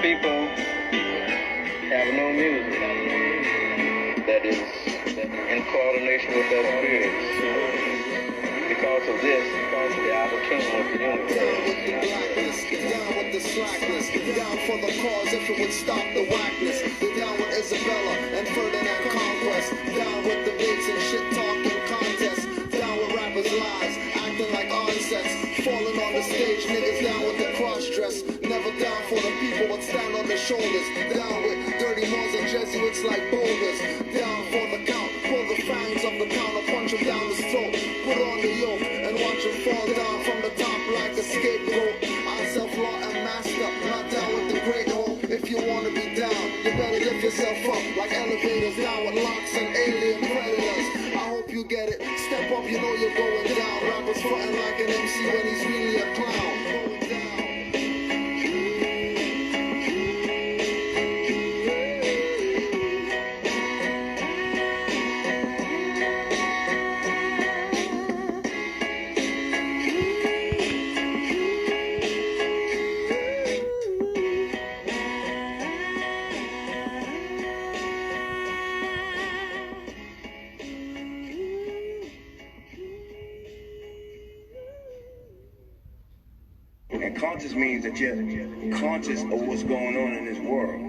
people have no music that is in coordination with their spirits. Because of this, they are the kingdom of the universe. Down with the slackness, down for the cause if it would stop the whackness. Down with Isabella and Ferdinand Conquest. Down with the debates and shit talking contests. Down with rappers' lies, acting like onsets. Falling on the stage, niggas down with the cross dress. Never down for the people, but stand on their shoulders. Down with dirty Moors and Jesuits like boulders. Down for the count, pull the fangs of the counter, punch him down his throat. Put on the yoke and watch him fall down from the top like a scapegoat. I self-law and master, not down with the great hope. If you wanna be down, you better lift yourself up like elevators down with locks and alien predators. I hope you get it. Step up, you know you're going down. Rappers fronting like an MC when he's really a clown. Going down. And conscious means that you're conscious of what's going on in this world.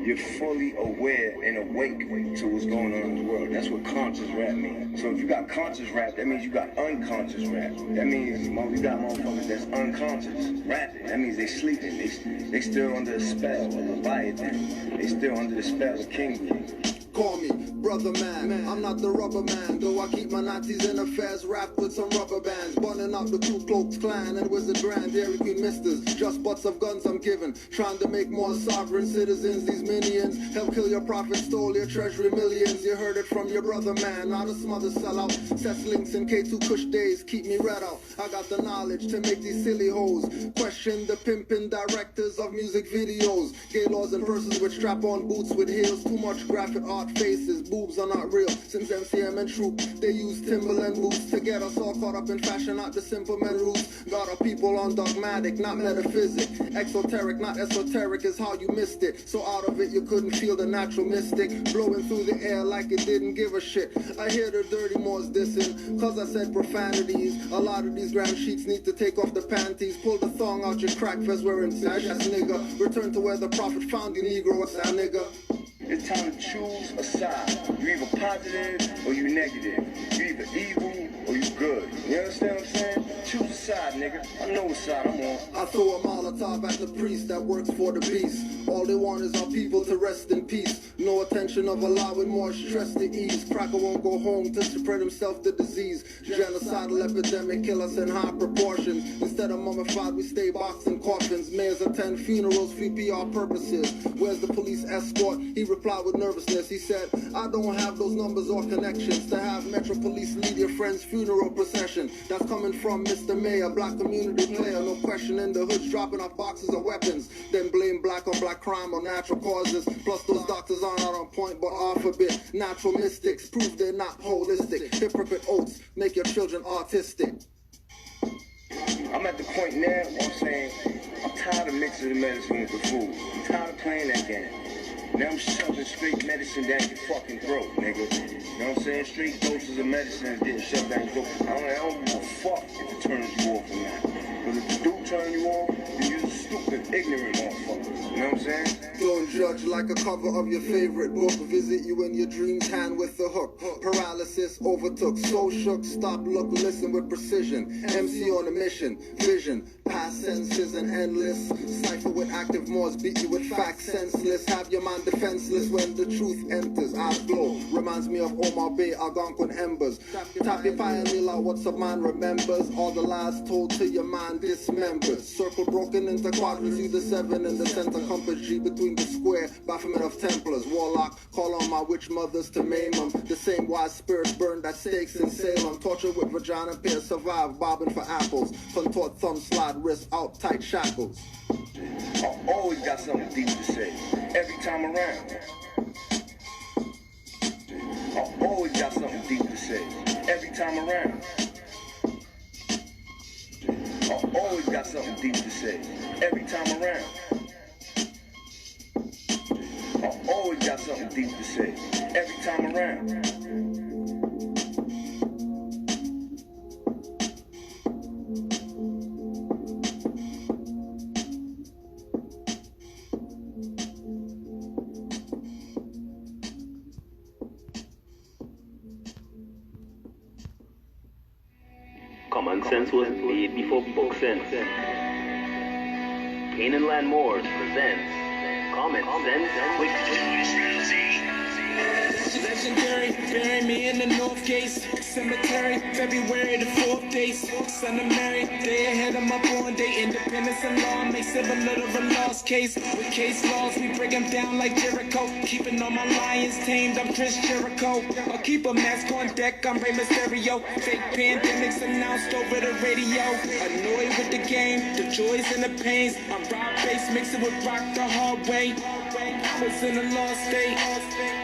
You're fully aware and awake to what's going on in this world. That's what conscious rap means. So if you got conscious rap, that means you got unconscious rap. That means you got motherfuckers that's unconscious rapping. That means they sleeping. They still under the spell of Leviathan. They still under the spell of King. Call me brother man, I'm not the rubber man. Though I keep my Nazis in affairs wrapped with some rubber bands. Burning up the Ku Klux Klan and Wizard Brand, Dairy Queen misters. Just butts of guns I'm giving. Trying to make more sovereign citizens, these minions. Help kill your prophet, stole your treasury millions. You heard it from your brother man, not a smother sellout. Sets links in K2 Kush days, keep me red out. I got the knowledge to make these silly hoes question the pimpin' directors of music videos. Gay laws and persons with strap-on boots with heels. Too much graphic art faces, boobs are not real. Since MCM and Troop, they use Timberland boots to get us all caught up in fashion, not the simple men roots. Got our people on dogmatic, not metaphysic. Exoteric, not esoteric is how you missed it. So out of it you couldn't feel the natural mystic blowing through the air like it didn't give a shit. I hear the dirty Moors dissing, cause I said profanities. A lot of these gram sheets need to take off the panties. Pull the thong out your crack vest wearing sash ass nigga. Return to where the prophet found you, Negro, ass nigga. It's time to choose a side. You're either positive or you negative. You're either evil or you good. You understand what I'm saying? Choose a side, nigga. I know what side I'm on. I throw a Molotov at the priest that works for the beast. All they want is our people to rest in peace. No attention of allowing more stress to ease. Cracker won't go home to spread himself the disease. Genocidal epidemic kill us in high proportions. Instead of mummified, we stay boxed in coffins. Mayors attend funerals for PR purposes. Where's the police escort? He replied with nervousness. He said, I don't have those numbers or connections to have Metro Police lead your friend's funeral procession. That's coming from Mr. Mayor, black community player. No question in the hoods dropping off boxes of weapons. Then blame black on black crime or natural causes. Plus those doctors are not on point but off a bit. Natural mystics prove they're not holistic. Hypocrite oaths make your children autistic. I'm at the point now where I'm saying I'm tired of mixing the medicine with the food. I'm tired of playing that game. Now I'm shoving straight medicine down your fucking throat, nigga. You know what I'm saying? Straight doses of medicine is getting shoved down your throat. I don't give a fuck if it turns you off or not. But if it do turn you off, then you're a stupid, ignorant motherfucker. You know what I'm saying? Don't judge like a cover of your favorite book. Visit you in your dreams, hand with the hook. Paralysis overtook, so shook. Stop, look, listen with precision. MC on a mission, vision. Past senses and endless. Cypher with active Moors, beat you with facts senseless. Have your mind defenseless when the truth enters. I glow, reminds me of Omar Bay, Algonquin embers. Tap your pioneer, what's a man remembers. All the lies told to your mind dismembered. Circle broken into quadrants, you the 7 in the center. Compass G between the square, Baphomet of Templars. Warlock, call on my witch mothers to maim them. The same wise spirits burned at stakes in Salem. Torture with vagina pair, survive, bobbing for apples. Contort thumb, slide wrist out, tight shackles. I always got something deep to say, every time around. I always got something deep to say, every time around. I always got something deep to say, every time around. always got something deep to say. Every time around. Common sense was made before book sense. Canaanland Moors presents Common Sense with Legendary, bury me in the North Gate Cemetery, February the 4th day. Son of Mary, day ahead of my born day. Independence and law makes it a little of a lost case. With case laws, we break them down like Jericho. Keeping all my lions tamed, I'm Chris Jericho. I'll keep a mask on deck, I'm Rey Mysterio. Fake pandemics announced over the radio. Annoyed with the game, the joys and the pains. I'm Rob Bass, mix it with rock the hard way. I was in a lost state.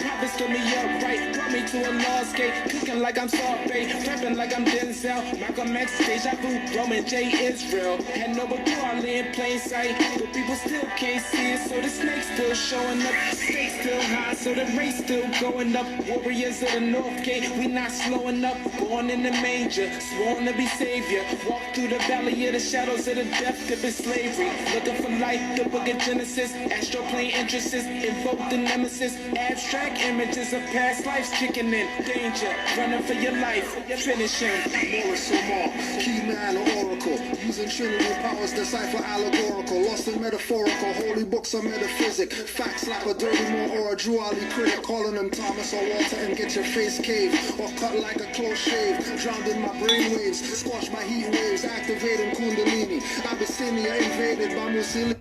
Prophets stood me up right, brought me to a lost gate. Cooking like I'm Saute, rapping like I'm Denzel. Malcolm X, Deja Vu, Roman J. Israel. Had no clue I lay in plain sight, but people still can't see it. So the snakes still showing up, stakes still high, so the race still going up. Warriors of the North Gate, we not slowing up. Born in the manger, sworn to be savior. Walk through the valley of the shadows of the death of slavery. Looking for life, the book of Genesis. Astro plane entrances, invoke the nemesis. Abstract images of past lives kicking in. Danger, running for your life, finish him. Morris Omar, key man or oracle, using Trinity powers, decipher allegorical, lost in metaphorical, holy books are metaphysic, facts like a dirty Moore or a Drew Ali critic, calling him Thomas or Walter and get your face caved, or cut like a close shave, drowned in my brainwaves, squashed by heat waves, activating Kundalini, Abyssinia invaded by Mussolini.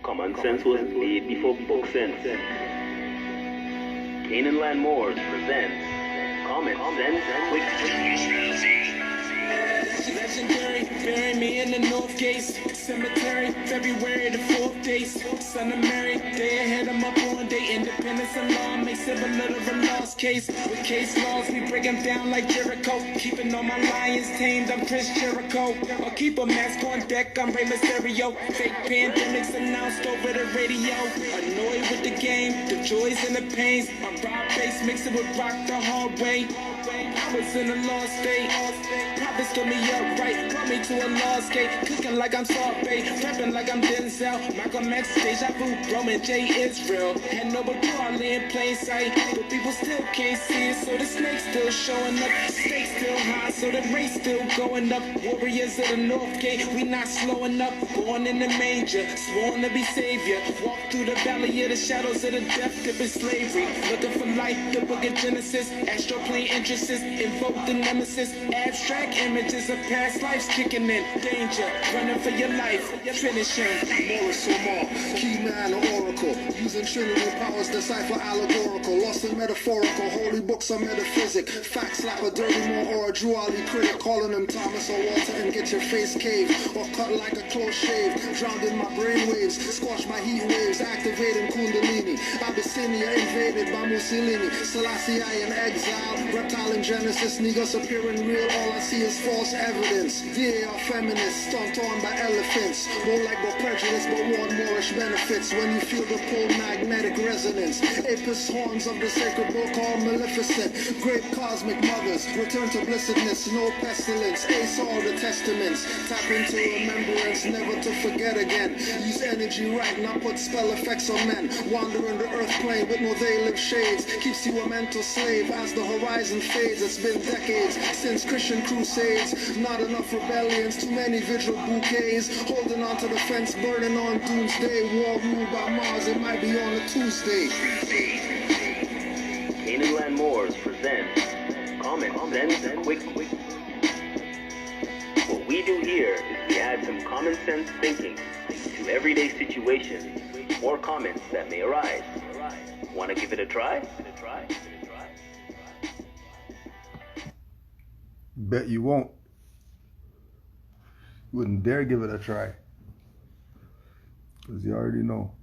Common sense was made before book sense. Canaanland Moors presents Common Sense with Legendary, bury me in the North Gate Cemetery, February the 4th day. Son of Mary, day ahead of my born day. Independence and law makes it a little of a lost case. With case laws, we break them down like Jericho. Keeping all my lions tamed, I'm Chris Jericho. I'll keep a mask on deck, I'm Rey Mysterio. Fake pandemics announced over the radio. Annoyed with the game, the joys and the pains. I'm Rob Bass, mix it with rock the hard way. I was in a lost state. Prophets stood me up right, brought me to a lost gate. Cooking like I'm Saute, rapping like I'm Denzel. Malcolm X, Deja Vu, Roman J. Israel. Had no clue I lay in plain sight, but people still can't see it. So the snakes still showing up, stakes still high, so the race still going up. Warriors of the North Gate, we not slowing up. Born in the manger, sworn to be savior. Walk through the valley of the shadows of the death of slavery. Looking for life, the book of Genesis. Astro plane entrances, invoke the nemesis. Abstract images of past lives kicking in. Danger, running for your life, finish him. Morris Omar, key man or oracle, using Trinity powers, decipher allegorical, lost in metaphorical, holy books are metaphysic, facts like a dirty Moore or a Drew Ali critic, calling him Thomas or Walter and get your face caved, or cut like a close shave, drowned in my brainwaves, squashed by heat waves, activating Kundalini, Abyssinia invaded by Mussolini, Selassie in exile, reptile in Genesis, niggas appearing real, all I see is false evidence. They are feminists, stomped on by elephants. Won't like no prejudice, but want Moorish benefits. When you feel the cold magnetic resonance. Apis horns of the sacred book called Maleficent. Great cosmic mothers, return to blessedness, no pestilence. Ace all the testaments. Tap into remembrance, never to forget again. Use energy right, not put spell effects on men. Wandering the earth plane with no they live shades. Keeps you a mental slave as the horizon fades. It's been decades since Christian crusades. Not enough rebellions, too many vigil bouquets. Holding on to the fence, burning on doomsday. War ruled by Mars, it might be on a Tuesday. Canaanland Moors presents Common Sense Quick. What we do here is we add some common sense thinking to everyday situations or comments that may arise. Want to give it a try? Bet you won't. You wouldn't dare give it a try. Because you already know.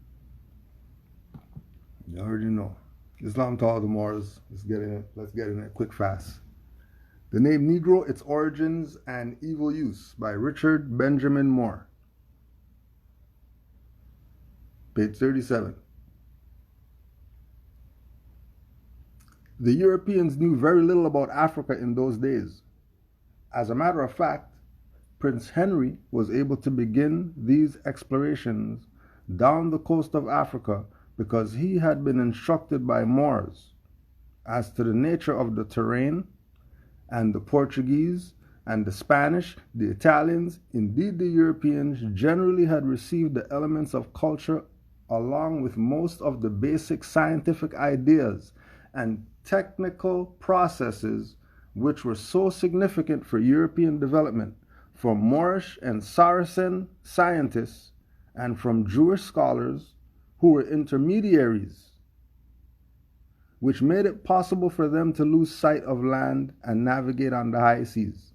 You already know. Islam to all the Moors. Let's get in it quick fast. The name Kneegrow, its origins and evil use by Richard Benjamin Moore. Page 37. The Europeans knew very little about Africa in those days. As a matter of fact, Prince Henry was able to begin these explorations down the coast of Africa because he had been instructed by Moors as to the nature of the terrain, and the Portuguese and the Spanish, the Italians, indeed the Europeans, generally had received the elements of culture along with most of the basic scientific ideas and technical processes which were so significant for European development from Moorish and Saracen scientists and from Jewish scholars who were intermediaries, which made it possible for them to lose sight of land and navigate on the high seas.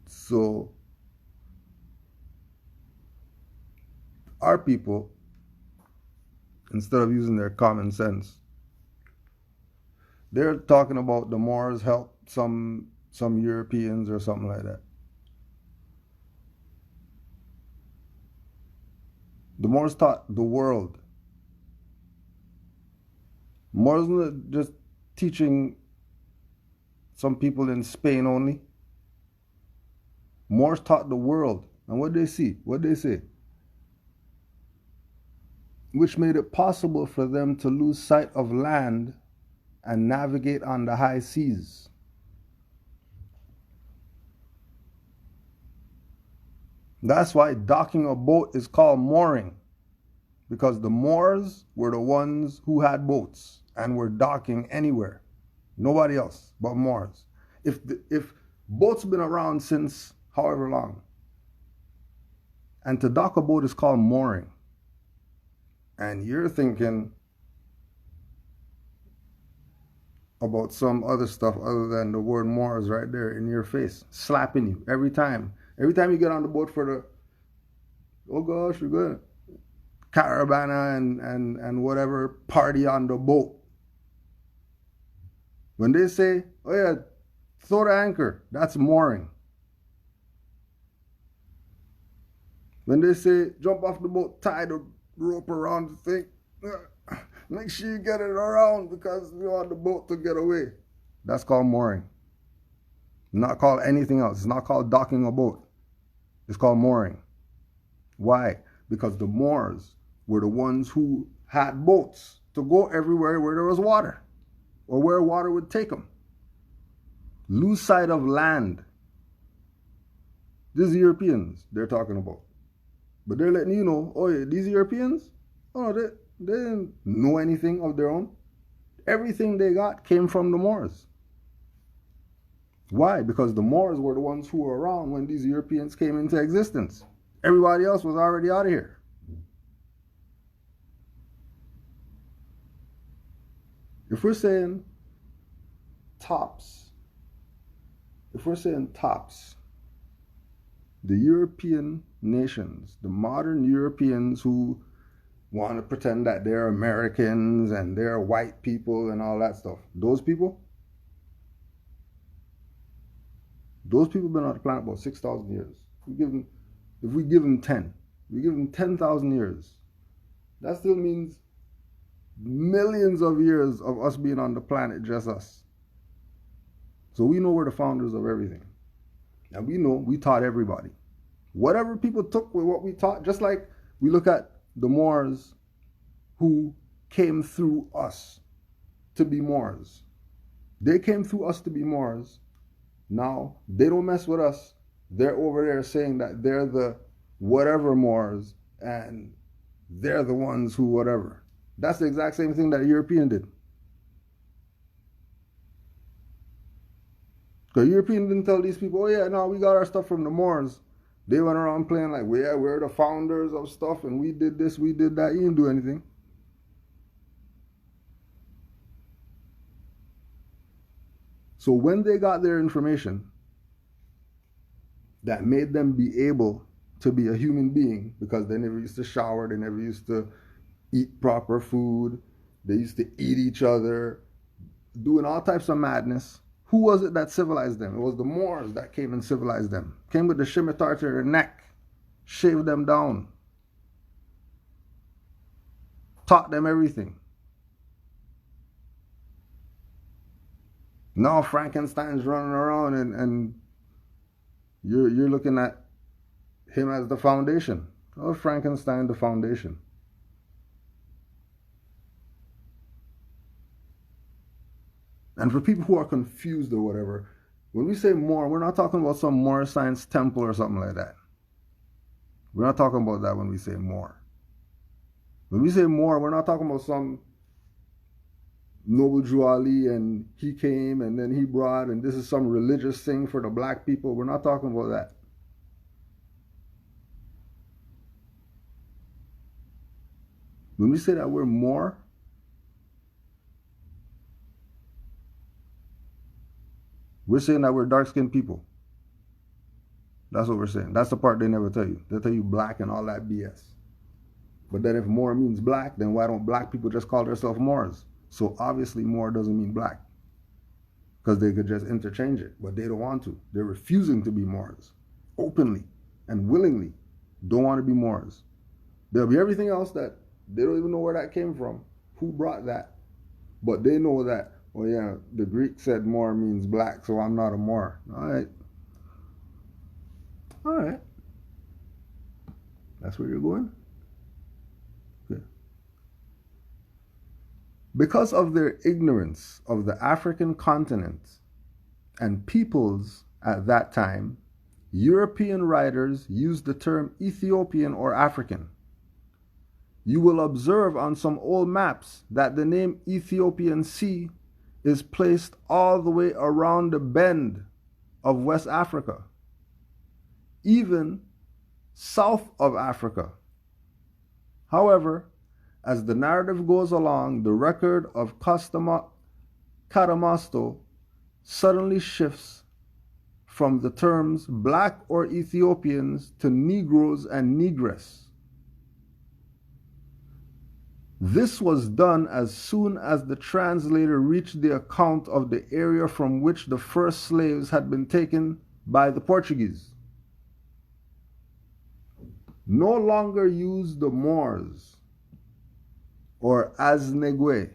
So, our people, instead of using their common sense, they're talking about the Moors helped some Europeans or something like that. The Moors taught the world. Moors not just teaching some people in Spain only. Moors taught the world. And what they see? What they say? Which made it possible for them to lose sight of land and navigate on the high seas. That's why docking a boat is called mooring, because the Moors were the ones who had boats and were docking anywhere. Nobody else but Moors. If boats been around since however long, and to dock a boat is called mooring, and you're thinking about some other stuff other than the word Moors right there in your face, slapping you every time. Every time you get on the boat for the, oh gosh, you're good, caravana and whatever party on the boat. When they say, oh yeah, throw the anchor, that's mooring. When they say, jump off the boat, tie the rope around the thing, make sure you get it around because you want the boat to get away. That's called mooring. Not called anything else. It's not called docking a boat. It's called mooring. Why? Because the Moors were the ones who had boats to go everywhere where there was water or where water would take them. Lose sight of land. These Europeans they're talking about. But they're letting you know, oh yeah, these Europeans, oh, they didn't know anything of their own. Everything they got came from the Moors. Why? Because the Moors were the ones who were around when these Europeans came into existence. Everybody else was already out of here. If we're saying tops, the European nations, the modern Europeans who want to pretend that they're Americans and they're white people and all that stuff, those people have been on the planet about 6,000 years. If we give them 10, we give them 10,000 years. That still means millions of years of us being on the planet, just us. So we know we're the founders of everything. And we know we taught everybody. Whatever people took with what we taught, just like we look at the Moors who came through us to be Moors. They came through us to be Moors. Now, they don't mess with us. They're over there saying that they're the whatever Moors and they're the ones who whatever. That's the exact same thing that a European did. The European didn't tell these people, oh yeah, no, we got our stuff from the Moors. They went around playing like, well, yeah, we're the founders of stuff and we did this, we did that. You didn't do anything. So when they got their information that made them be able to be a human being, because they never used to shower, they never used to eat proper food, they used to eat each other, doing all types of madness. Who was it that civilized them? It was the Moors that came and civilized them. Came with the scimitar to their neck, shaved them down, taught them everything. Now Frankenstein's running around and you're looking at him as the foundation. Oh, Frankenstein, the foundation. And for people who are confused or whatever, when we say more, we're not talking about some more science temple or something like that. We're not talking about that when we say more. When we say more, we're not talking about some Noble Drew Ali and he came and then he brought and this is some religious thing for the black people. We're not talking about that. When we say that we're more, we're saying that we're dark-skinned people. That's what we're saying. That's the part they never tell you. They tell you black and all that BS. But then if more means black, then why don't black people just call themselves Moors? So obviously more doesn't mean black. Because they could just interchange it. But they don't want to. They're refusing to be Moors. Openly and willingly don't want to be Moors. There'll be everything else that they don't even know where that came from. Who brought that? But they know that, oh yeah, the Greek said Moor means black, so I'm not a Moor. All right. All right. That's where you're going? Okay. Because of their ignorance of the African continent and peoples at that time, European writers used the term Ethiopian or African. You will observe on some old maps that the name Ethiopian Sea is placed all the way around the bend of West Africa, even south of Africa. However, as the narrative goes along, the record of Catamosto suddenly shifts from the terms black or Ethiopians to Negroes and Negress. This was done as soon as the translator reached the account of the area from which the first slaves had been taken by the Portuguese. No longer use the Moors or Aznegues,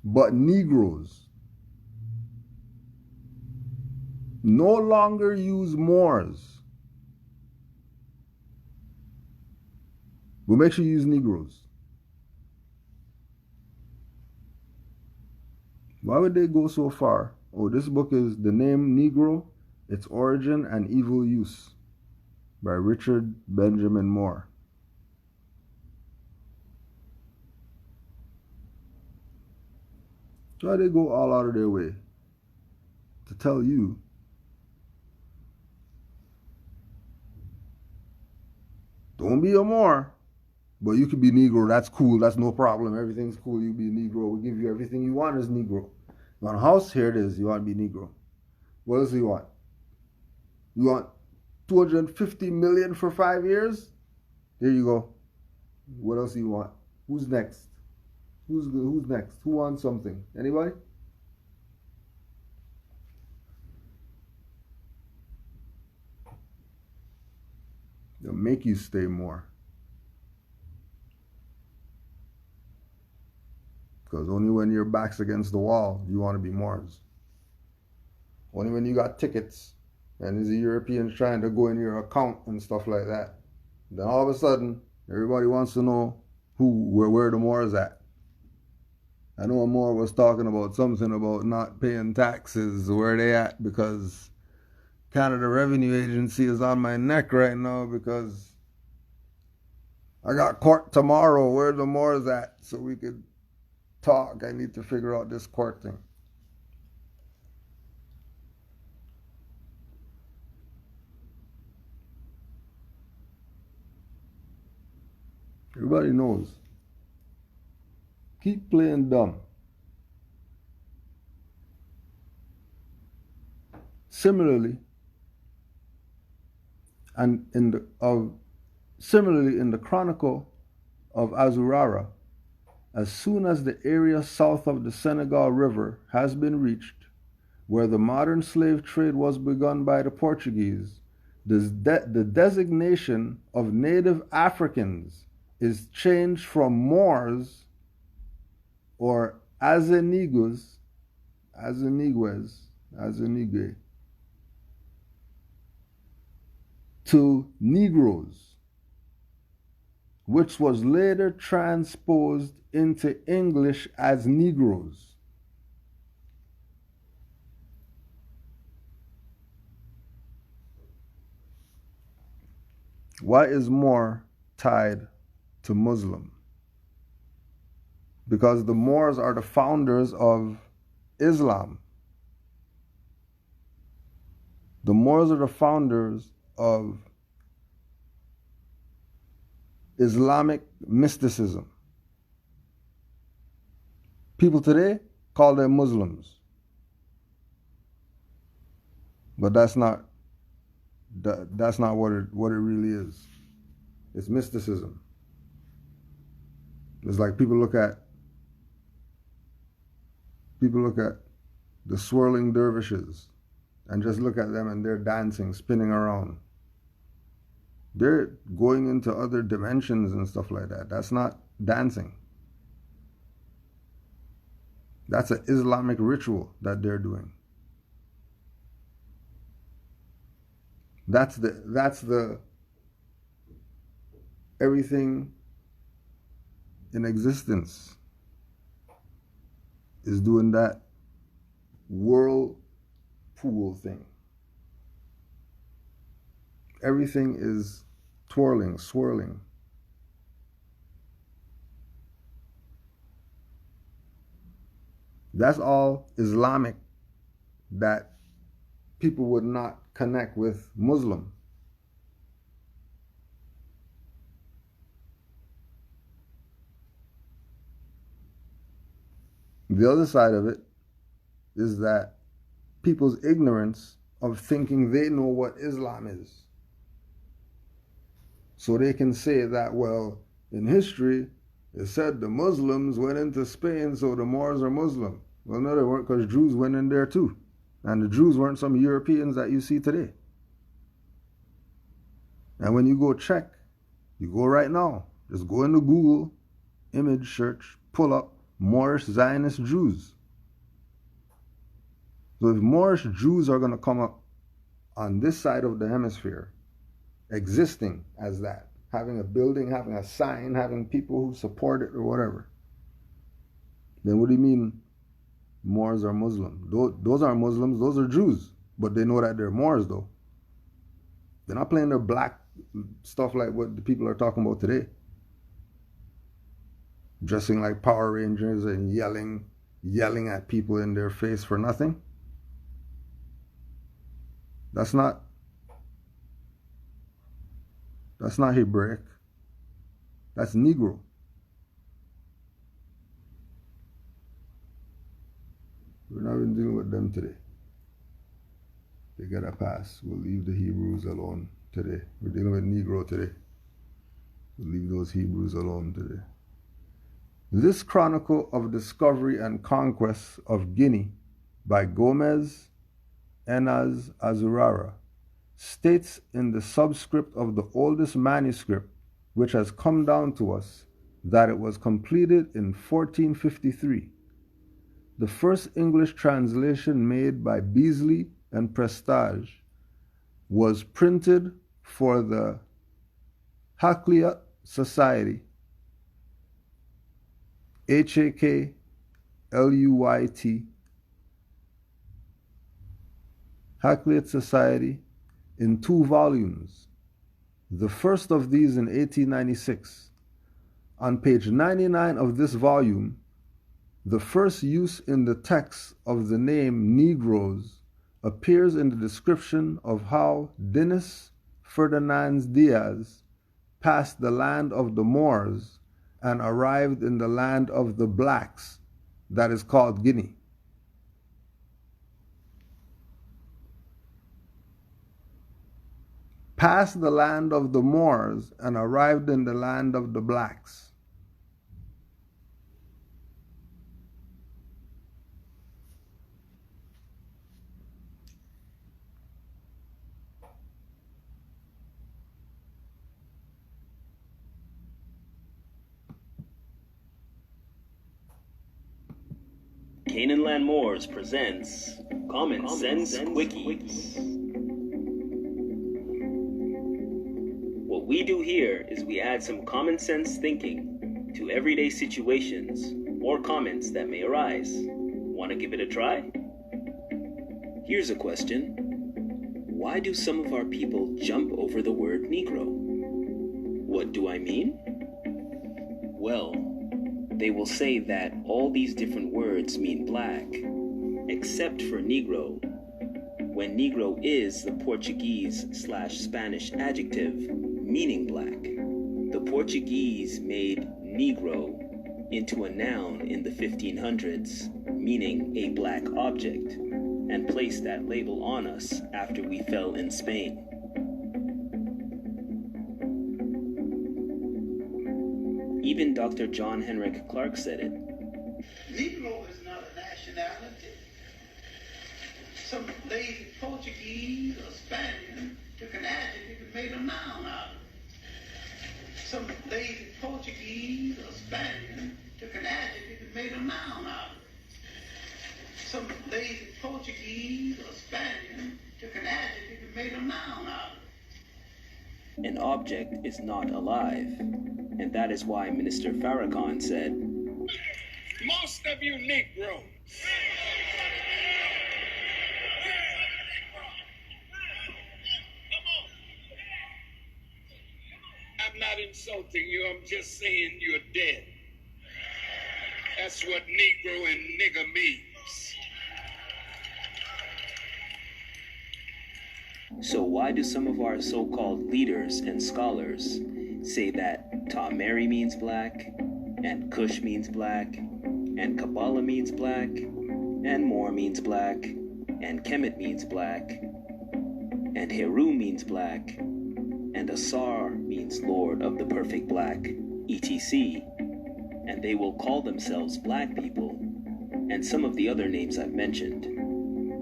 but Negroes. No longer use Moors. But make sure you use Negroes. Why would they go so far? Oh, this book is The Name Negro, Its Origin and Evil Use by Richard Benjamin Moore. Why they go all out of their way to tell you don't be a Moor. But you could be Negro, that's cool, that's no problem, everything's cool, you be a Negro, we'll give you everything you want as Negro. You want a house? Here it is, you want to be Negro. What else do you want? You want 250 million for 5 years? Here you go. What else do you want? Who's next? Who's next? Who wants something? Anybody? They'll make you stay more. Because only when your back's against the wall, you want to be Moors. Only when you got tickets and there's a European trying to go in your account and stuff like that. Then all of a sudden, everybody wants to know where the Moors at. I know a Moor was talking about something about not paying taxes, where they at, because Canada Revenue Agency is on my neck right now because I got court tomorrow. Where the Moors at? So we could talk. I need to figure out this court thing. Everybody knows. Keep playing dumb. Similarly, in the Chronicle of Azurara, as soon as the area south of the Senegal River has been reached, where the modern slave trade was begun by the Portuguese, the designation of native Africans is changed from Moors or Azenigues, to Negroes, which was later transposed into English as Negroes. Why is Moor tied to Muslim? Because the Moors are the founders of Islam. The Moors are the founders of Islamic mysticism. People today call them Muslims. But that's not what it really is. It's mysticism. It's like people look at the swirling dervishes and just look at them and they're dancing, spinning around. They're going into other dimensions and stuff like that. That's not dancing. That's an Islamic ritual that they're doing. That's the everything in existence is doing that whirlpool thing. Everything is twirling, swirling. That's all Islamic that people would not connect with Muslim. The other side of it is that people's ignorance of thinking they know what Islam is. So they can say that, well, in history, it said the Muslims went into Spain, so the Moors are Muslim. Well, no, they weren't, because Jews went in there too. And the Jews weren't some Europeans that you see today. And when you go check, you go right now, just go into Google, image search, pull up Moorish Zionist Jews. So if Moorish Jews are going to come up on this side of the hemisphere, existing as that, having a building, having a sign, having people who support it or whatever, then what do you mean Moors are Muslim? Those aren't Muslims, those are Jews. But they know that they're Moors though. They're not playing their black stuff like what the people are talking about today. Dressing like Power Rangers and yelling at people in their face for nothing. That's not Hebraic. That's Negro. We're not even dealing with them today. They get a pass. We'll leave the Hebrews alone today. We're dealing with Negro today. We'll leave those Hebrews alone today. This chronicle of discovery and conquest of Guinea by Gomez Enas Azurara states in the subscript of the oldest manuscript which has come down to us that it was completed in 1453. The first English translation made by Beasley and Prestage was printed for the Hakluyt Society, Hakluyt, Hakluyt Society, in 2 volumes, the first of these in 1896. On page 99 of this volume, the first use in the text of the name Negroes appears in the description of how Dinis Ferdinand Diaz passed the land of the Moors and arrived in the land of the blacks, that is called Guinea. Passed the land of the Moors and arrived in the land of the blacks. Canaanland Moors presents Common Sense Quickies. What we do here is we add some common sense thinking to everyday situations or comments that may arise. Want to give it a try? Here's a question. Why do some of our people jump over the word Negro? What do I mean? Well, they will say that all these different words mean black, except for Negro, when Negro is the Portuguese/Spanish adjective meaning black. The Portuguese made Negro into a noun in the 1500s, meaning a black object, and placed that label on us after we fell in Spain. Even Dr. John Henrik Clarke said it. Negro is not a nationality. Some lazy Portuguese or Spaniard took an adjective and made a noun out of it. Some lazy Portuguese or Spaniard took an adjective and made a noun out of it. Some lazy Portuguese or Spaniard took an adjective and made a noun out of it. An object is not alive, and that is why Minister Farrakhan said, most of you Negroes I'm not insulting you, I'm just saying you're dead. That's what Negro and nigger means. So why do some of our so-called leaders and scholars say that Ta-Mary means black, and Kush means black, and Kabbalah means black, and Moor means black, and Kemet means black, and Heru means black, and Asar means Lord of the Perfect Black, etc., and they will call themselves black people, and some of the other names I've mentioned,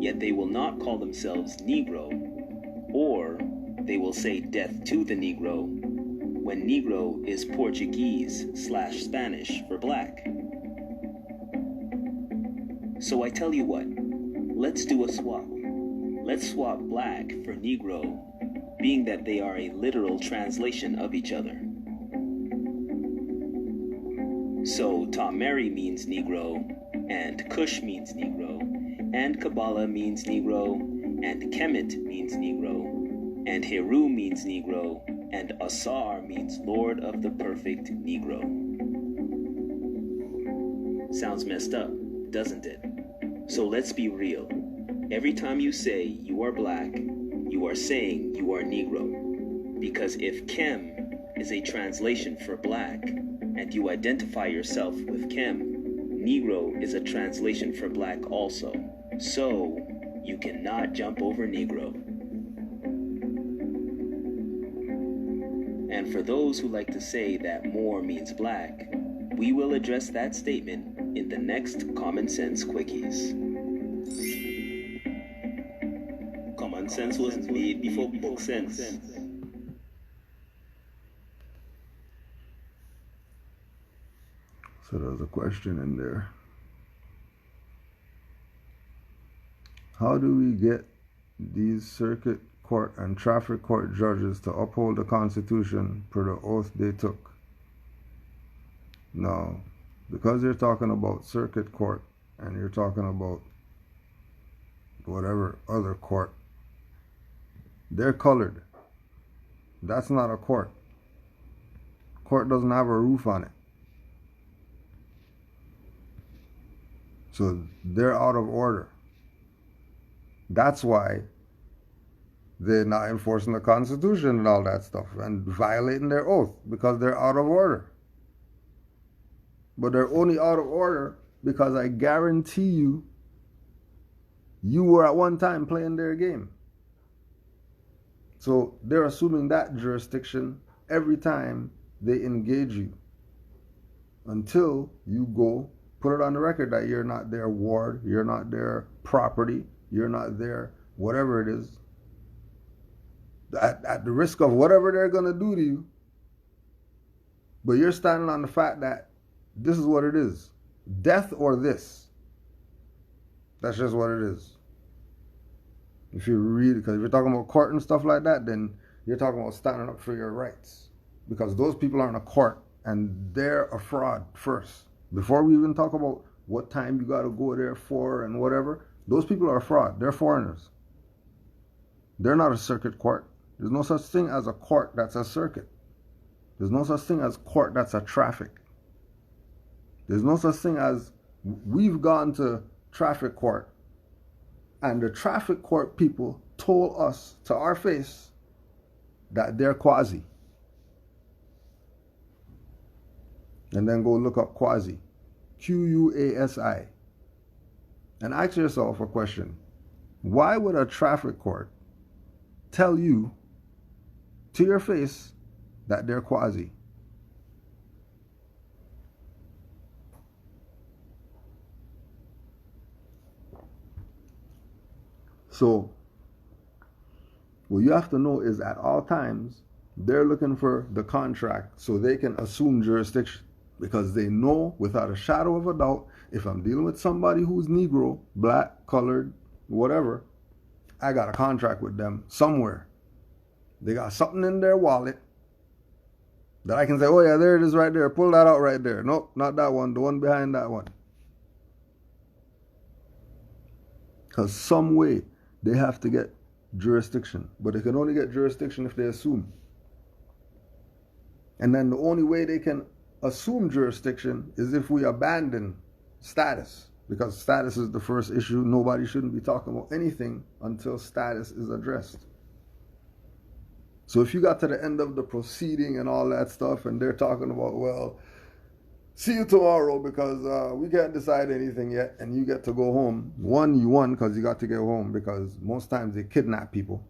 yet they will not call themselves Negro, or they will say death to the Negro, when Negro is Portuguese/Spanish for black. So I tell you what, let's do a swap. Let's swap black for Negro, being that they are a literal translation of each other. So Ta-Mary means Negro, and Kush means Negro, and Kabbalah means Negro, and Kemet means Negro, and Heru means Negro, and Asar means Lord of the Perfect Negro. Sounds messed up, doesn't it? So let's be real. Every time you say you are black, you are saying you are Negro. Because if Kem is a translation for black, and you identify yourself with Kem, Negro is a translation for black also. So, you cannot jump over Negro. And for those who like to say that Moor means black, we will address that statement in the next Common Sense Quickies. Common sense was made before book sense. So there's a question in there. How do we get these circuit court and traffic court judges to uphold the Constitution per the oath they took? Now, because you're talking about circuit court and you're talking about whatever other court, they're colored. That's not a court. Court doesn't have a roof on it. So they're out of order. That's why they're not enforcing the Constitution and all that stuff and violating their oath, because they're out of order. But they're only out of order because I guarantee you, you were at one time playing their game. So they're assuming that jurisdiction every time they engage you, until you go put it on the record that you're not their ward, you're not their property, you're not their whatever it is. At the risk of whatever they're going to do to you. But you're standing on the fact that this is what it is. Death or this. That's just what it is. If you read, because if you're talking about court and stuff like that, then you're talking about standing up for your rights. Because those people are in a court and they're a fraud first. Before we even talk about what time you got to go there for and whatever, those people are a fraud. They're foreigners. They're not a circuit court. There's no such thing as a court that's a circuit. There's no such thing as court that's a traffic. There's no such thing as we've gone to traffic court and the traffic court people told us to our face that they're quasi. And then go look up quasi. Quasi. And ask yourself a question. Why would a traffic court tell you to your face that they're quasi? So, what you have to know is at all times, they're looking for the contract so they can assume jurisdiction. Because they know without a shadow of a doubt, if I'm dealing with somebody who's Negro, black, colored, whatever, I got a contract with them somewhere. They got something in their wallet that I can say, oh yeah, there it is right there. Pull that out right there. Nope, not that one. The one behind that one. Because some way they have to get jurisdiction. But they can only get jurisdiction if they assume. And then the only way they can assume jurisdiction is if we abandon status. Because status is the first issue. Nobody shouldn't be talking about anything until status is addressed. So if you got to the end of the proceeding and all that stuff and they're talking about, well, see you tomorrow because we can't decide anything yet and you get to go home. One, you won because you got to get home because most times they kidnap people.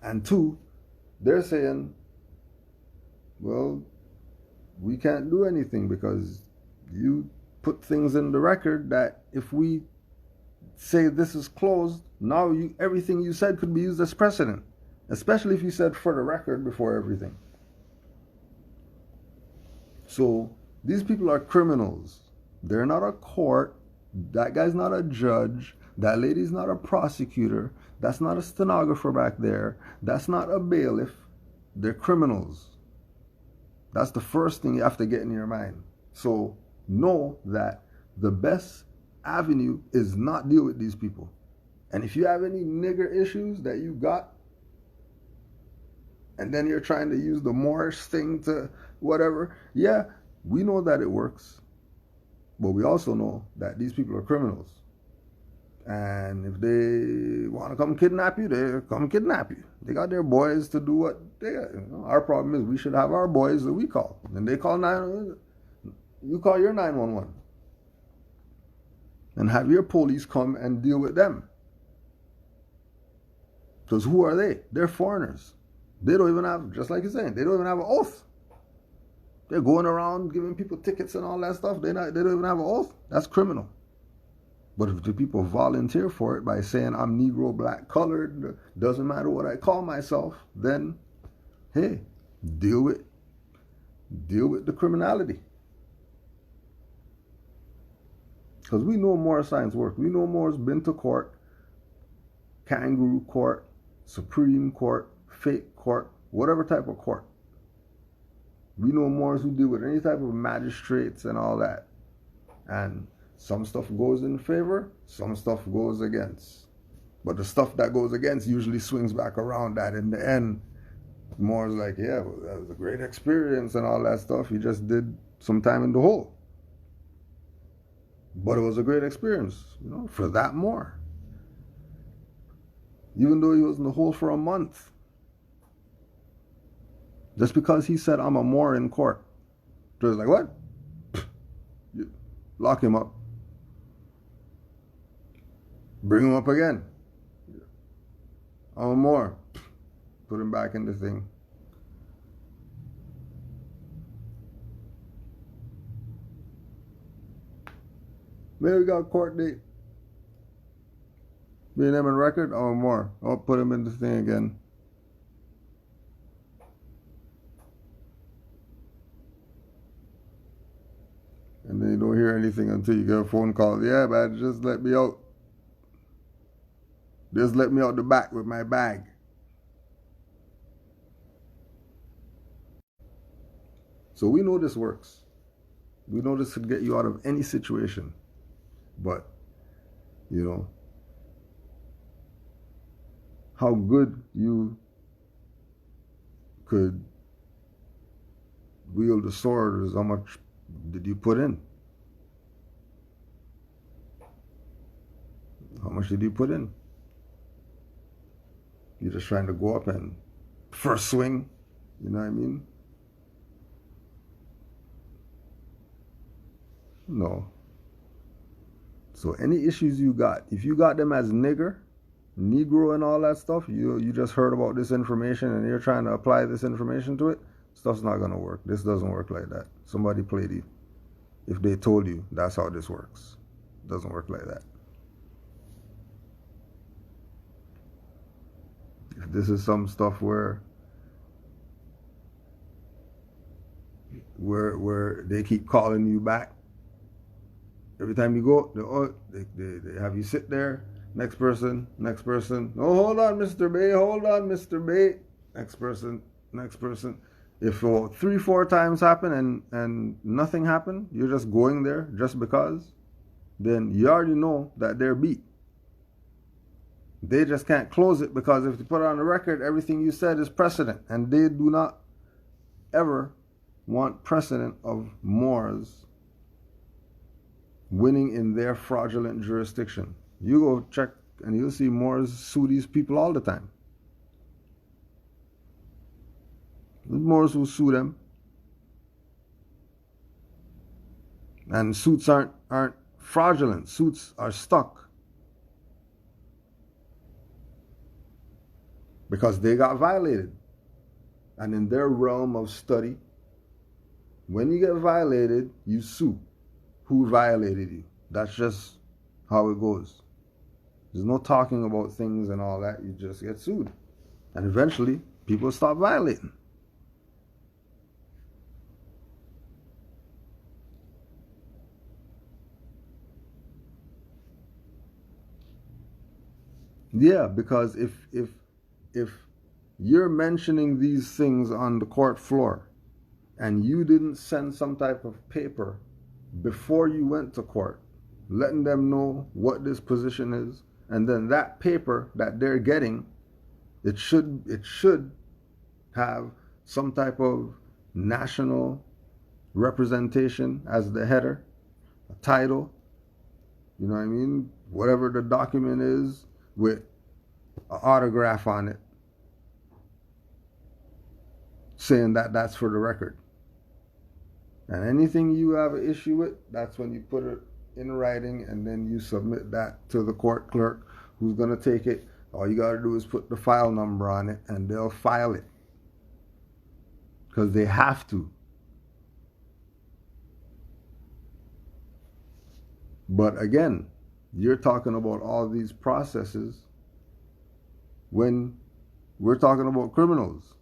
And two, they're saying, well, we can't do anything because you put things in the record that if we say this is closed, now everything you said could be used as precedent. Especially if you said for the record before everything. So these people are criminals. They're not a court. That guy's not a judge. That lady's not a prosecutor. That's not a stenographer back there. That's not a bailiff. They're criminals. That's the first thing you have to get in your mind. So know that the best avenue is not deal with these people. And if you have any nigger issues that you got, and then you're trying to use the Moorish thing to whatever, yeah, we know that it works. But we also know that these people are criminals. And if they want to come kidnap you, they come kidnap you. They got their boys to do what they got. Our problem is we should have our boys that we call. And they call 911. You call your 911. And have your police come and deal with them. Because who are they? They're foreigners. They don't even have, just like you're saying, they don't even have an oath. They're going around giving people tickets and all that stuff. They don't even have an oath. That's criminal. But if the people volunteer for it by saying I'm Negro, black, colored, doesn't matter what I call myself, then hey, deal with the criminality. Because we know more science work. We know more has been to court, kangaroo court, Supreme Court, fake court, whatever type of court. We know more who deal with any type of magistrates and all that. And some stuff goes in favor, some stuff goes against. But the stuff that goes against usually swings back around that in the end. More is like, yeah, well, that was a great experience and all that stuff. He just did some time in the hole. But it was a great experience, for that more. Even though he was in the hole for a month. Just because he said, I'm a Moor in court. So it's like, what? You lock him up. Bring him up again. I'm a Moor. Put him back in the thing. Maybe we got a court date. Me and him in record, I'm a Moor. I'll put him in the thing again. And then you don't hear anything until you get a phone call. Yeah, man, just let me out. Just let me out the back with my bag. So we know this works. We know this could get you out of any situation. But, you know, how good you could wield a sword is how much did you put in. How much did you put in? You're just trying to go up and first swing, you know what I mean? No. So any issues you got, if you got them as nigger, Negro and all that stuff, you just heard about this information and you're trying to apply this information to it, stuff's not going to work. This doesn't work like that. Somebody played you. If they told you that's how this works, it doesn't work like that. If this is some stuff where they keep calling you back, every time you go, they have you sit there. Next person. Oh, hold on, Mr. Bay. Hold on, Mr. Bay. Next person. If 3-4 times happen and nothing happened, you're just going there just because, then you already know that they're beat. They just can't close it because if they put it on the record, everything you said is precedent. And they do not ever want precedent of Moors winning in their fraudulent jurisdiction. You go check and you'll see Moors sue these people all the time. The Moors will sue them. And suits aren't fraudulent. Suits are stuck. Because they got violated. And in their realm of study, when you get violated, you sue who violated you. That's just how it goes. There's no talking about things and all that. You just get sued. And eventually, people stop violating. Yeah, because if you're mentioning these things on the court floor and you didn't send some type of paper before you went to court, letting them know what this position is, and then that paper that they're getting, it should have some type of national representation as the header, a title, you know what I mean? Whatever the document is with an autograph on it saying that that's for the record. And anything you have an issue with, that's when you put it in writing and then you submit that to the court clerk who's going to take it. All you got to do is put the file number on it and they'll file it. Because they have to. But again, you're talking about all these processes when we're talking about criminals.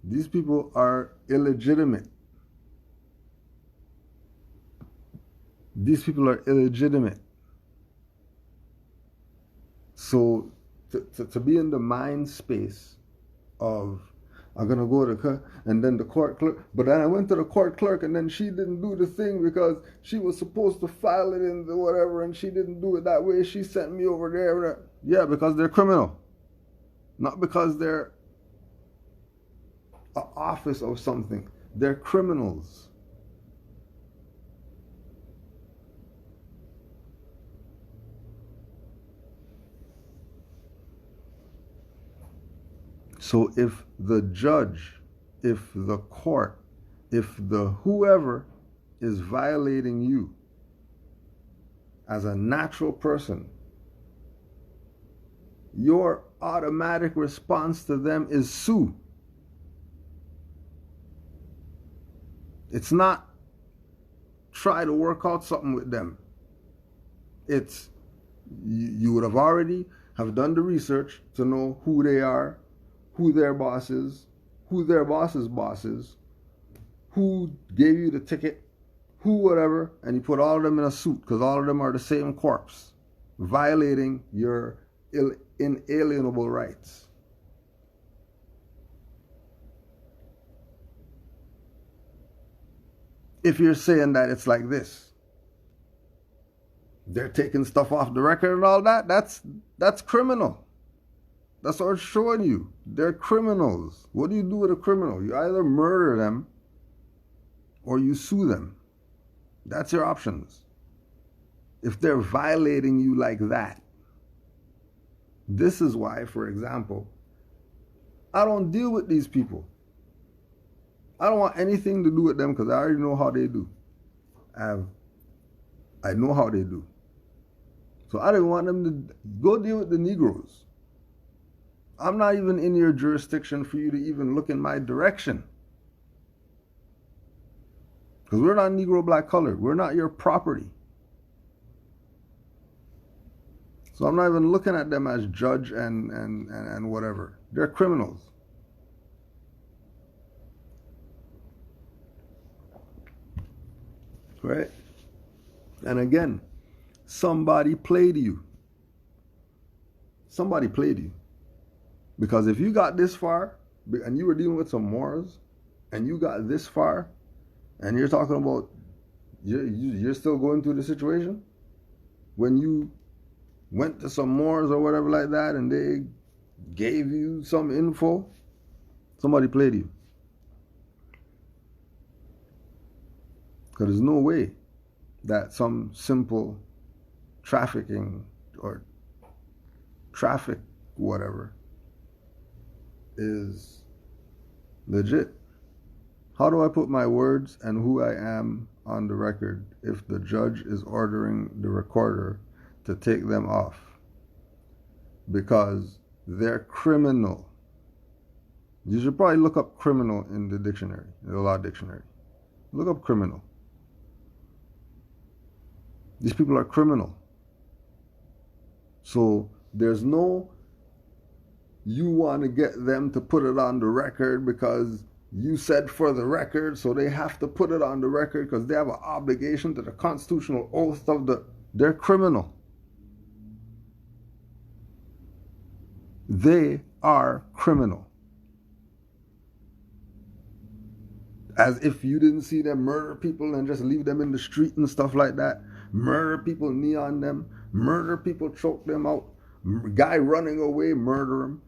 These people are illegitimate. These people are illegitimate. So to be in the mind space of, I'm going to go to, and then the court clerk, but then I went to the court clerk and then she didn't do the thing because she was supposed to file it in the whatever and she didn't do it that way. She sent me over there. Yeah, because they're criminal. Not because they're an office of something. They're criminals. So if the judge, if the court, if the whoever is violating you as a natural person, your automatic response to them is sue. It's not try to work out something with them. It's you would have already have done the research to know who they are, who their boss is, who their boss's boss is, who gave you the ticket, who, whatever, and you put all of them in a suit because all of them are the same corpse, violating your inalienable rights. If you're saying that it's like this, they're taking stuff off the record and all that, that's criminal. That's what it's showing you. They're criminals. What do you do with a criminal? You either murder them or you sue them. That's your options. If they're violating you like that. This is why, for example, I don't deal with these people. I don't want anything to do with them because I already know how they do. I know how they do. So I don't want them to go deal with the Negroes. I'm not even in your jurisdiction for you to even look in my direction. Because we're not Negro black color. We're not your property. So I'm not even looking at them as judge and whatever. They're criminals. Right? And again, somebody played you. Somebody played you. Because if you got this far, and you were dealing with some Moors, and you got this far, and you're talking about, you're still going through the situation? When you went to some Moors or whatever like that, and they gave you some info, somebody played you. Because there's no way that some simple trafficking or traffic whatever is legit. How do I put my words and who I am on the record if the judge is ordering the recorder to take them off? Because they're criminal. You should probably look up criminal in the dictionary, in the law dictionary. Look up criminal. These people are criminal. So there's no, you want to get them to put it on the record because you said for the record, so they have to put it on the record because they have an obligation to the constitutional oath of they're criminal. They are criminal. As if you didn't see them murder people and just leave them in the street and stuff like that. Murder people, knee on them. Murder people, choke them out. Guy running away, murder him.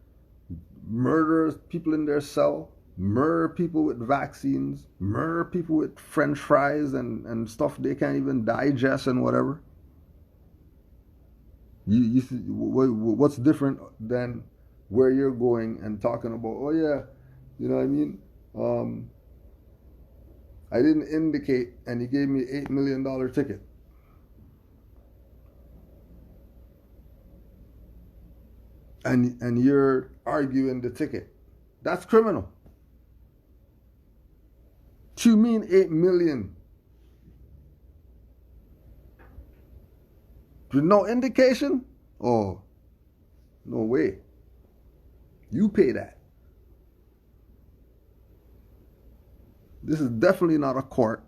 Murder people in their cell. Murder people with vaccines. Murder people with French fries and stuff they can't even digest and whatever. You see, what's different than where you're going and talking about, oh yeah, you know what I mean? I didn't indicate and he gave me $8 million ticket. And you're arguing the ticket. That's criminal. You mean 8 million? With no indication? Oh, no way. You pay that. This is definitely not a court.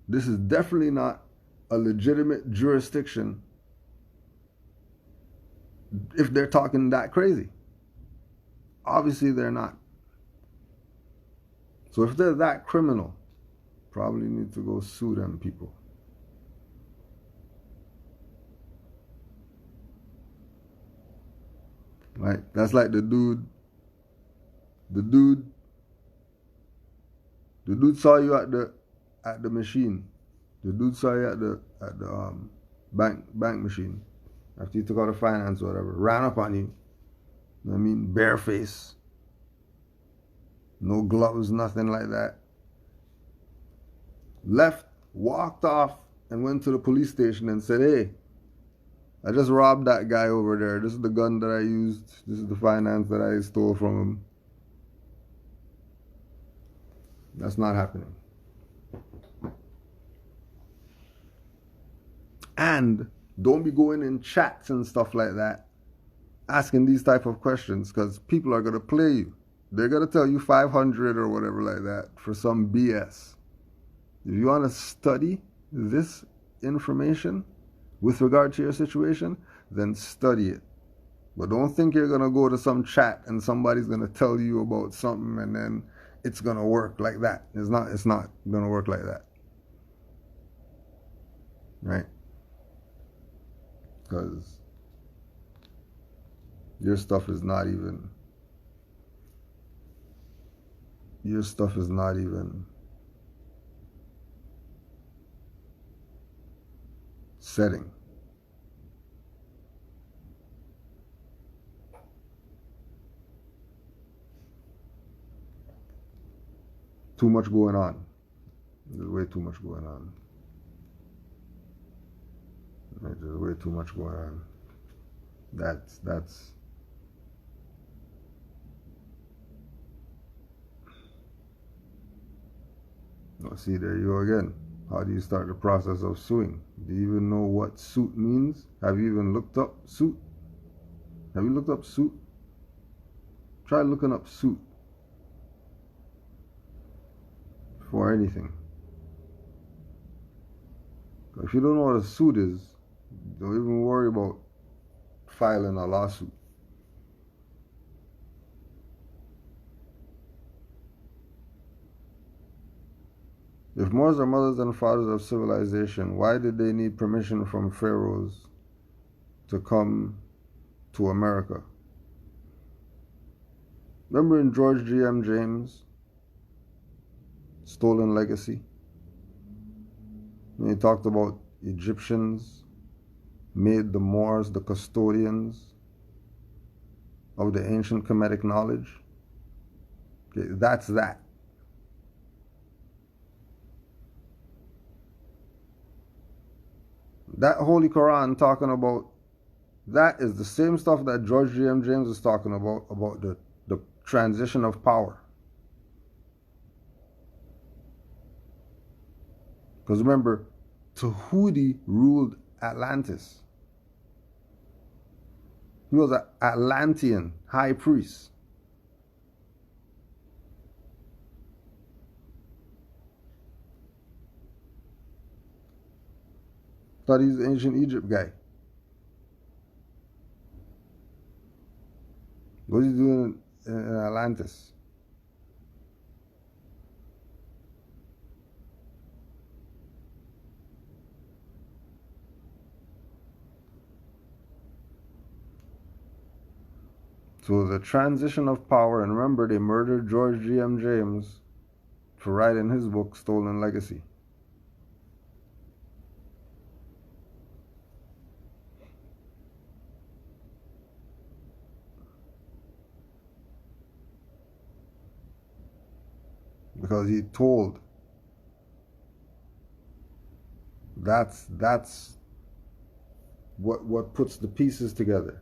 This is definitely not a legitimate jurisdiction if they're talking that crazy. Obviously they're not. So if they're that criminal, probably need to go sue them people. Right? That's like the dude saw you at the machine. The dude saw you at the bank machine after you took out a finance or whatever. Ran up on you. You know what I mean? Bare face. No gloves, nothing like that. Left, walked off, and went to the police station and said, hey, I just robbed that guy over there. This is the gun that I used. This is the finance that I stole from him. That's not happening. And don't be going in chats and stuff like that, asking these type of questions, because people are going to play you. They're going to tell you 500 or whatever like that for some BS. If you want to study this information with regard to your situation, then study it. But don't think you're going to go to some chat and somebody's going to tell you about something and then it's going to work like that. It's not going to work like that. Right? Because your stuff is not even setting. Too much going on. There's way too much going on. There's way too much going on. That's oh, see, there you go again. How do you start the process of suing? Do you even know what suit means? Have you even looked up suit? Have you looked up suit? Try looking up suit for anything. If you don't know what a suit is, don't even worry about filing a lawsuit. If Moors are mothers and fathers of civilization, why did they need permission from pharaohs to come to America? Remember in George G.M. James' Stolen Legacy? When he talked about Egyptians made the Moors the custodians of the ancient Kemetic knowledge. Okay, that's that. That Holy Quran talking about, that is the same stuff that George G.M. James is talking about the transition of power. Because remember, Tahuti ruled Atlantis. He was an Atlantean high priest. Thought he's an ancient Egypt guy. What is he doing in Atlantis? So the transition of power, and remember they murdered George G.M. James for writing his book, Stolen Legacy. Because he told, that's what puts the pieces together.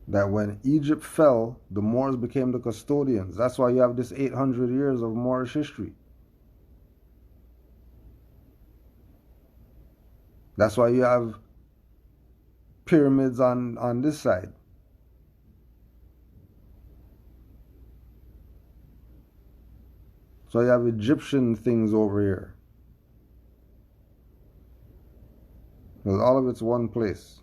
That when Egypt fell, the Moors became the custodians. That's why you have this 800 years of Moorish history. That's why you have pyramids on this side. So you have Egyptian things over here. Because all of it's one place.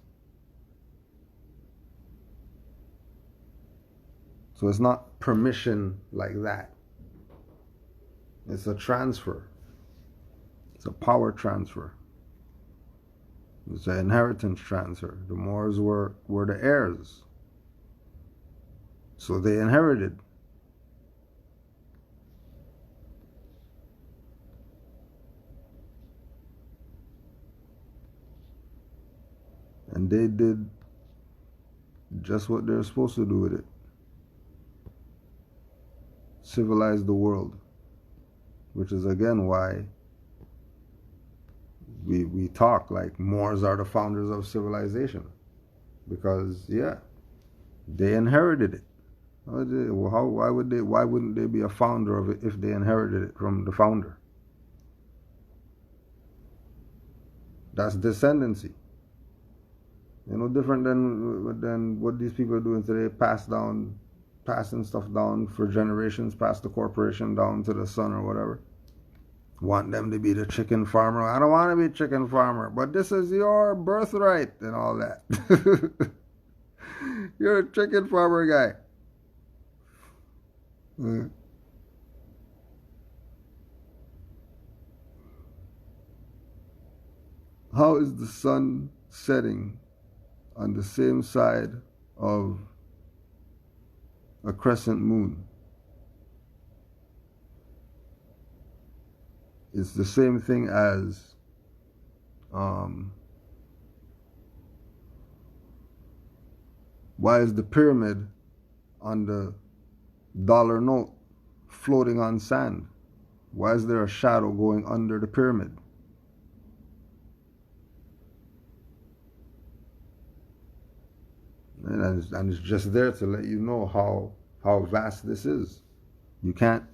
So it's not permission like that. It's a transfer. It's a power transfer. It's an inheritance transfer. The Moors were the heirs. So they inherited. And they did just what they're supposed to do with it. Civilize the world. Which is again why we talk like Moors are the founders of civilization. Because yeah, they inherited it. Why wouldn't they be a founder of it if they inherited it from the founder? That's descendancy. You know, different than what these people are doing today, passing stuff down for generations, pass the corporation down to the son or whatever. want them to be the chicken farmer. I don't want to be a chicken farmer, but this is your birthright and all that. You're a chicken farmer guy. How is the sun setting on the same side of a crescent moon? It's the same thing as why is the pyramid on the dollar note floating on sand? Why is there a shadow going under the pyramid? And it's just there to let you know how vast this is. You can't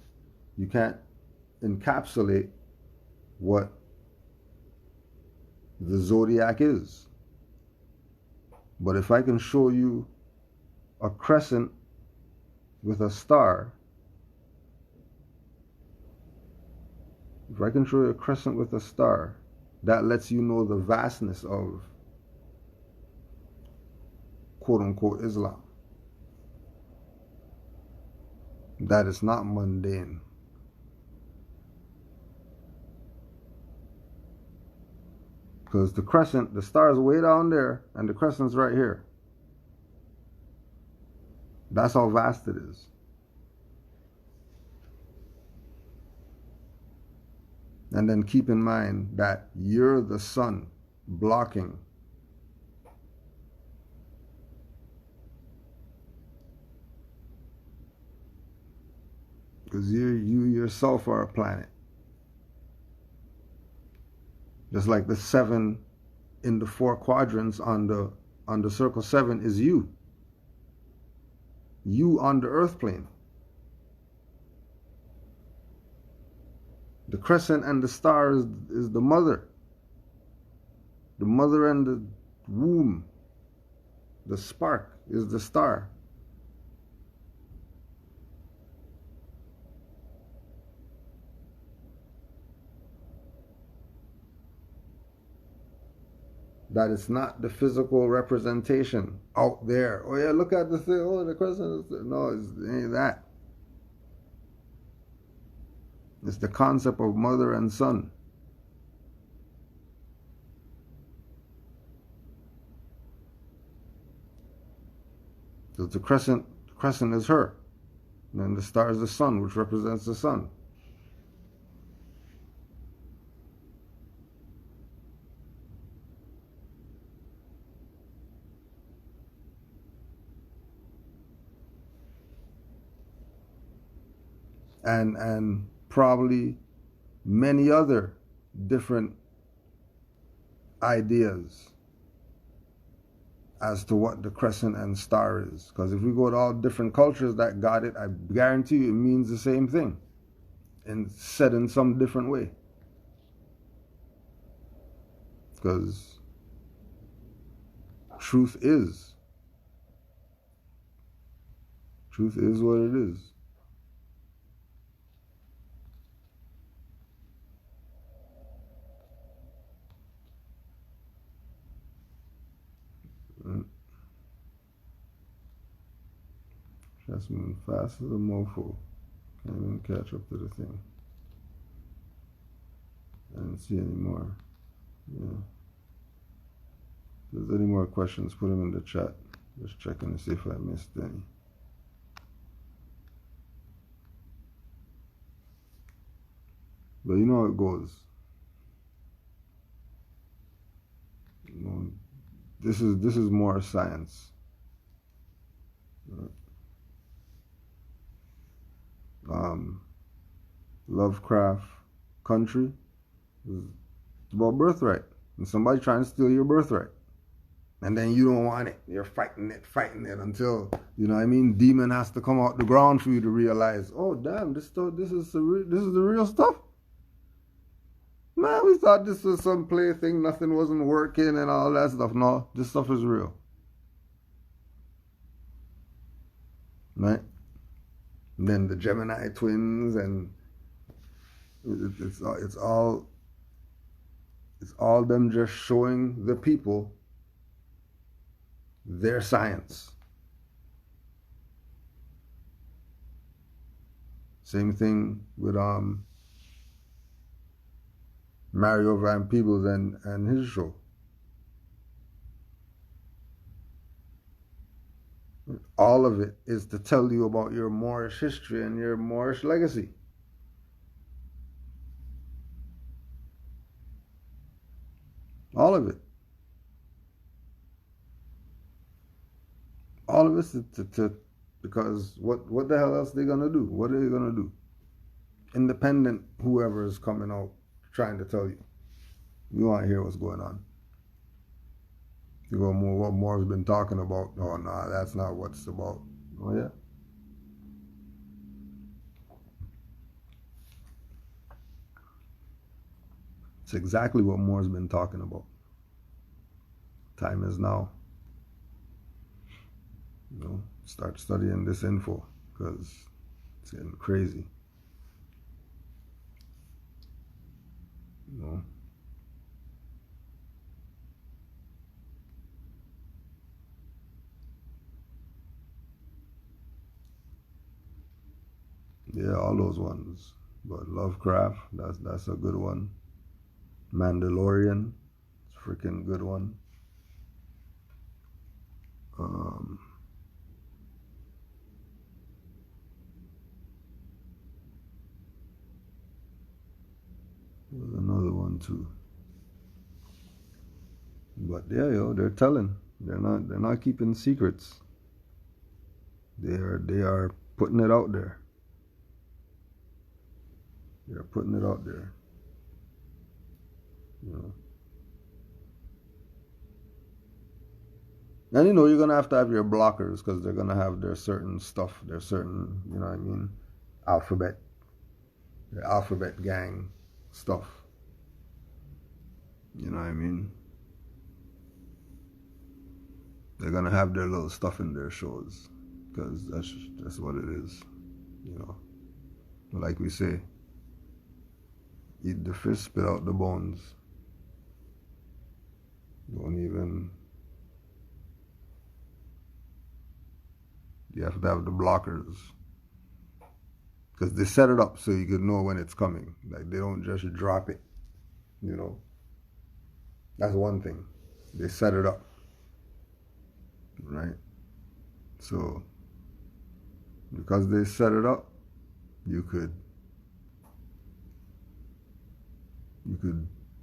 encapsulate what the zodiac is. But if I can show you a crescent with a star, that lets you know the vastness of quote-unquote Islam. That is not mundane. Because the crescent, the star is way down there, and the crescent's right here. That's how vast it is. And then keep in mind that you're the sun blocking because you yourself are a planet. Just like the 7 in the 4 quadrants on the circle 7 is you. You on the earth plane. The crescent and the star is the mother. The mother and the womb. The spark is the star. That it's not the physical representation out there. Oh yeah, look at the thing. Oh, the crescent is there. No, it ain't that. It's the concept of mother and son. So the crescent is her. And then the star is the sun, which represents the sun. And probably many other different ideas as to what the crescent and star is. Because if we go to all different cultures that got it, I guarantee you it means the same thing and said in some different way. Because truth is what it is. Just moving fast as a mofo. Can't even catch up to the thing. I didn't see any more. Yeah. If there's any more questions, put them in the chat. Just checking to see if I missed any. But you know how it goes. You know, this is more science. Lovecraft Country is about birthright. And somebody trying to steal your birthright. And then you don't want it. You're fighting it until, you know what I mean, demon has to come out the ground for you to realize, oh damn, this is the real stuff? Man, we thought this was some plaything, nothing wasn't working and all that stuff. No, this stuff is real. Right? And then the Gemini twins and It's all them just showing the people their science. Same thing with Mario Van Peebles and his show. All of it is to tell you about your Moorish history and your Moorish legacy. All of it. All of it to because what the hell else are they gonna do? What are they gonna do? Independent whoever is coming out trying to tell you. You want to hear what's going on. You go more what Moore's been talking about. Oh no, that's not what it's about. Oh yeah. It's exactly what Moore's been talking about. Time is now. You know, start studying this info because it's getting crazy. You know. Yeah, all those ones. But Lovecraft, that's a good one. Mandalorian, it's a freaking good one. There's another one too. But yeah, they're telling. They're not keeping secrets. They are putting it out there. They're putting it out there. You know. And you know, you're gonna have to have your blockers because they're gonna have their certain stuff, their certain, you know what I mean, their alphabet gang stuff. You know what I mean? They're gonna have their little stuff in their shows because that's what it is. You know, like we say, eat the fish, spit out the bones. Don't even. You have to have the blockers because they set it up so you can know when it's coming. Like they don't just drop it, you know. That's one thing. They set it up, right? So because they set it up, you could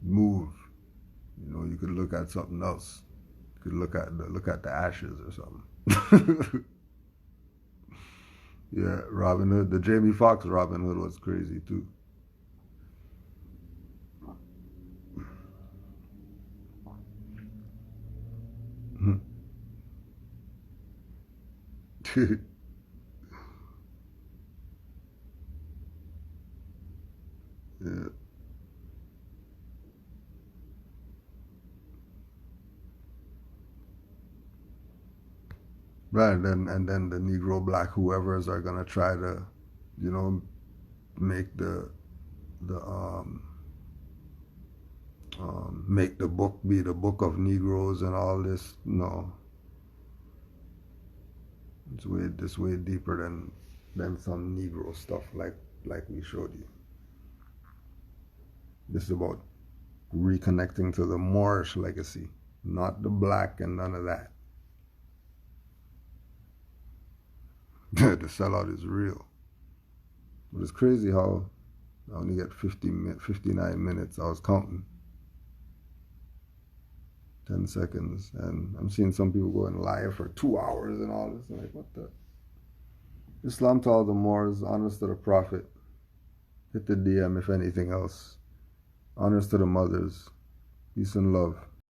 move. You know, you could look at something else. You could look at the ashes or something. Yeah, Robin Hood. The Jamie Foxx Robin Hood was crazy too. Yeah. Right, and then the Negro black whoever's are gonna try to, you know, make make the book be the book of Negroes and all this. No, it's way deeper than some Negro stuff like we showed you. This is about reconnecting to the Moorish legacy, not the black and none of that. The sellout is real. But it's crazy how I only get 59 minutes. I was counting. 10 seconds. And I'm seeing some people going live for 2 hours and all this. I'm like, what the? Islam to all the Moors, honors to the Prophet. Hit the DM if anything else. Honors to the mothers. Peace and love.